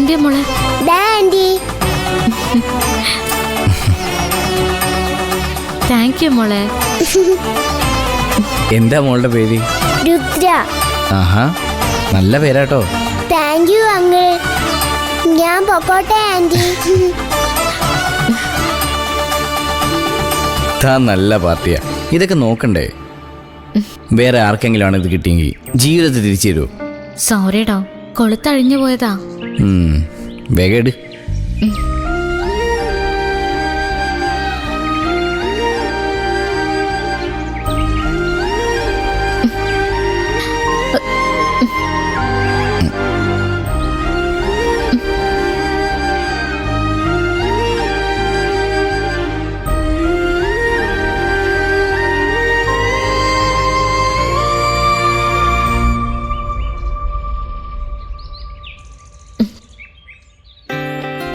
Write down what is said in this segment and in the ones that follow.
എന്തിയാ മോളെ? Thank you മോളെ. എന്താ മോളുടെ പേര്? രുദ്ര. ആഹാ, നല്ല പേരാട്ടോ. Thank you uncle. ഞാൻ പൊക്കോട്ടെ ആന്റി. നല്ല പാർട്ടിയാ. ഇതൊക്കെ നോക്കണ്ടേ? വേറെ ആർക്കെങ്കിലും ആണ് ഇത് കിട്ടിയെങ്കിൽ ജീവിതത്തിൽ തിരിച്ചു തരുമോ? സോറിടാ, കൊളുത്തഴിഞ്ഞു പോയതാ. വേഗം ഇട്.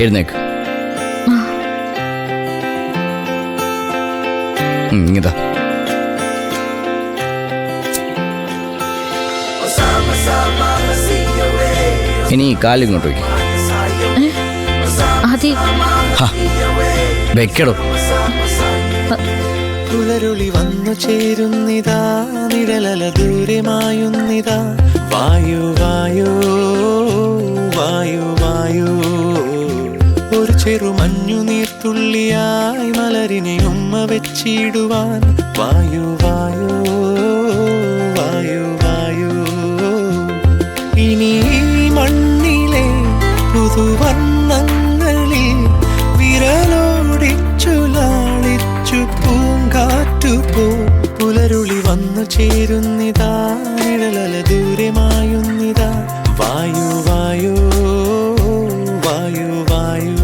എഴുന്നേക്ക്. ഇങ്ങതാ. ഇനി കാലിങ്ങോട്ട് വയ്ക്കും. വെക്കടോ. പുലരുളി വന്നു ചേരുന്നിതാ, നിഴലല ദൂരമായുന്നിതാ. വായു വായു വായു വായു, ഒരു ചെറു മഞ്ഞു നീർത്തുള്ളിയായി മലരിനെ ഉമ്മ വെച്ചിടുവാൻ. വായു വായു വായു വായു, ഇനി മണ്ണിലെ പുതുവർണ്ണങ്ങളിൽ വിരലോടിച്ചു ലാളിച്ചു പൂങ്കാറ്റുപോ. പുലരുളി വന്നു ചേരുന്നിതാ, നിഴലല ദൂരമായുന്നിതാ. വായു വായു വായു വായു.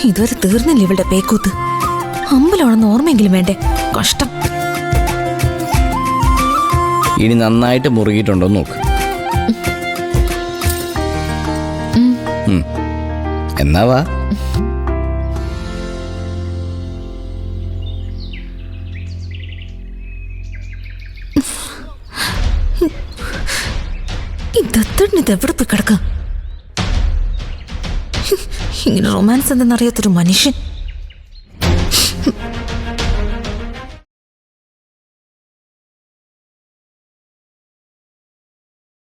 ഇതുവരെ തീർന്നില്ല ഇവളുടെ പേക്കൂത്ത്. അമ്പലമാണെന്ന് ഓർമ്മയെങ്കിലും വേണ്ടേ? കഷ്ടം. ഇനി നന്നായിട്ട് മുറുകിയിട്ടുണ്ടോ നോക്ക്. എന്നാ വാ. ഇതെവിടെ പോയി കിടക്ക? ഇങ്ങനെ റൊമാൻസ് എന്തെന്നറിയാത്തൊരു മനുഷ്യൻ.